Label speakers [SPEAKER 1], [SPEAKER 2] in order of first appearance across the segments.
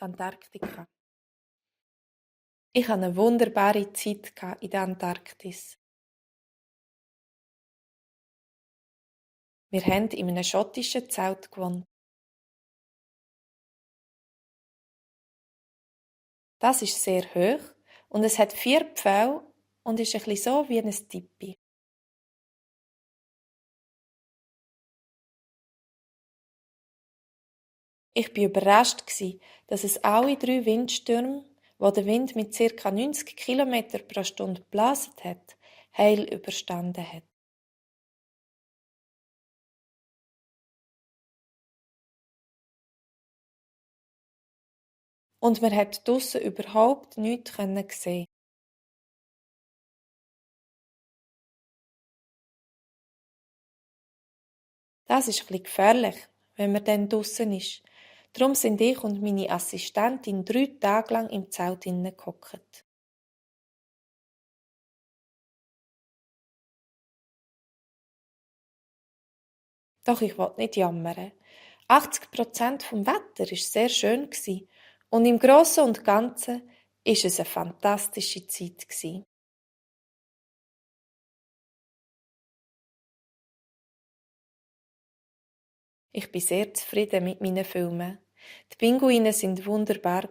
[SPEAKER 1] die Antarktika. Ich hatte eine wunderbare Zeit in der Antarktis. Wir haben in einem schottischen Zelt gewohnt. Das ist sehr hoch und es hat 4 Pfähle und ist ein bisschen so wie ein Tipi. Ich war überrascht, dass es alle 3 Windstürme, wo der Wind mit ca. 90 km pro Stunde geblasen hat, heil überstanden hat. Und man hat draussen überhaupt nichts sehen. Das ist ein bisschen gefährlich, wenn man dann draussen ist. Darum sind ich und meine Assistentin 3 Tage lang im Zelt gehockt. Doch ich will nicht jammern. 80% vom Wetter war sehr schön und im Grossen und Ganzen war es eine fantastische Zeit. Ich bin sehr zufrieden mit meinen Filmen. Die Pinguine sind wunderbar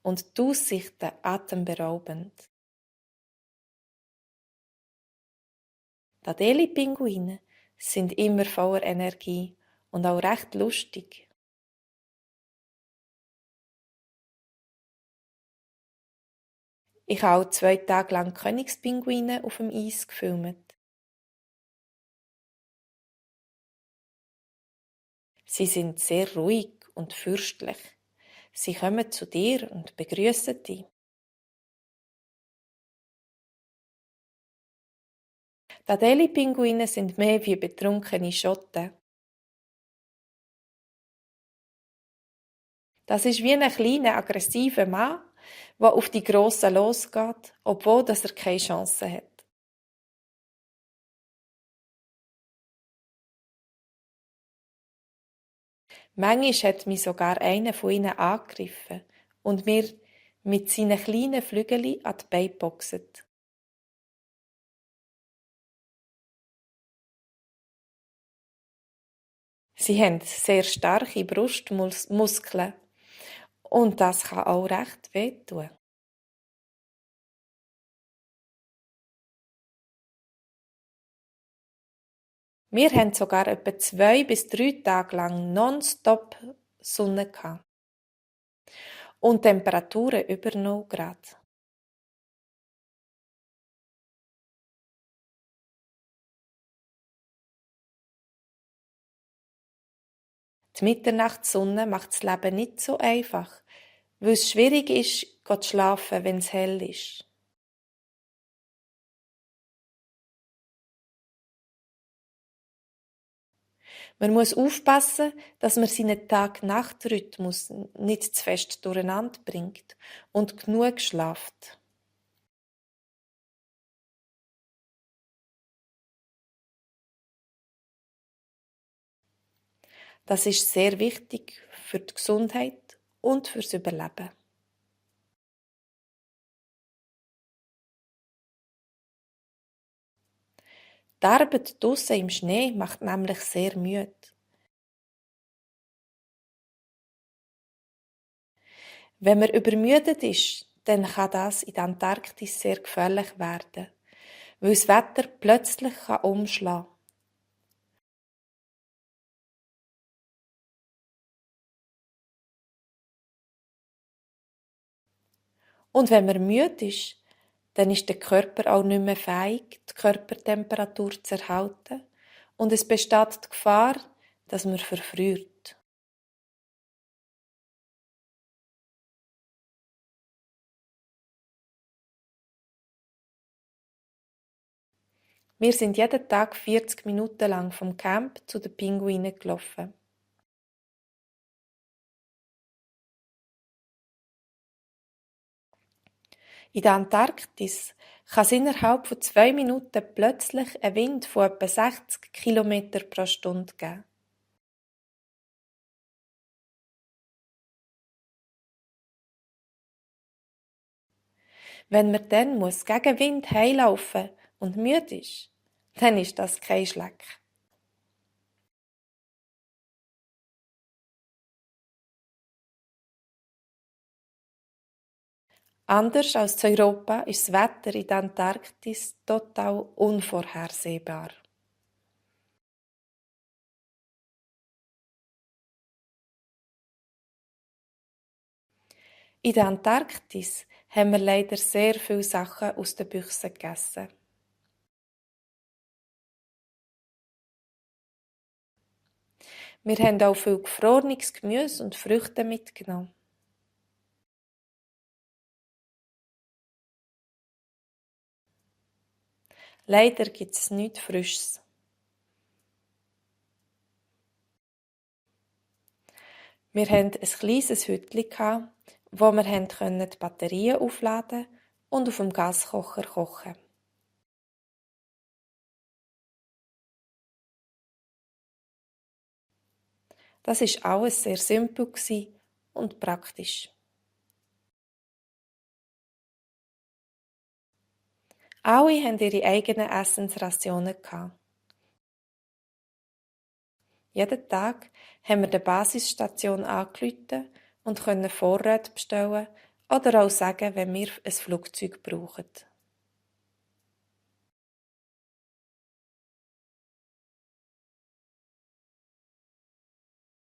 [SPEAKER 1] und die Aussichten atemberaubend. Die Adelie-Pinguine sind immer voller Energie und auch recht lustig. Ich habe auch 2 Tage lang Königspinguine auf dem Eis gefilmt. Sie sind sehr ruhig und fürstlich. Sie kommen zu dir und begrüßen dich. Die Adelie-Pinguine sind mehr wie betrunkene Schotten. Das ist wie ein kleiner, aggressiver Mann, der auf die Grossen losgeht, obwohl er keine Chance hat. Manchmal hat mich sogar einer von ihnen angegriffen und mir mit seinen kleinen Flügeln an die Beine geboxt. Sie haben sehr starke Brustmuskeln und das kann auch recht wehtun. Wir hatten sogar etwa 2 bis 3 Tage lang nonstop Sonne und Temperaturen über 0 Grad. Die Mitternachtssonne macht das Leben nicht so einfach, weil es schwierig ist, zu schlafen, wenn es hell ist. Man muss aufpassen, dass man seinen Tag-Nacht-Rhythmus nicht zu fest durcheinander bringt und genug schlaft. Das ist sehr wichtig für die Gesundheit und fürs Überleben. Die Arbeit draussen im Schnee macht nämlich sehr müde. Wenn man übermüdet ist, dann kann das in der Antarktis sehr gefährlich werden, weil das Wetter plötzlich umschlagen kann. Und wenn man müde ist, dann ist der Körper auch nicht mehr fähig, die Körpertemperatur zu erhalten und es besteht die Gefahr, dass man verfriert. Wir sind jeden Tag 40 Minuten lang vom Camp zu den Pinguinen gelaufen. In der Antarktis kann es innerhalb von 2 Minuten plötzlich einen Wind von etwa 60 Kilometer pro Stunde geben. Wenn man dann gegen Wind heimlaufen und müde ist, dann ist das kein Schleck. Anders als in Europa ist das Wetter in der Antarktis total unvorhersehbar. In der Antarktis haben wir leider sehr viele Sachen aus den Büchsen gegessen. Wir haben auch viel gefrorenes Gemüse und Früchte mitgenommen. Leider gibt es nichts Frisches. Wir hatten ein kleines Hütchen, wo wir die Batterien aufladen und auf dem Gaskocher kochen. Das ist alles sehr simpel und praktisch. Alle hatten ihre eigenen Essensrationen. Jeden Tag haben wir der Basisstation angerufen und können Vorräte bestellen oder auch sagen, wenn wir ein Flugzeug brauchen.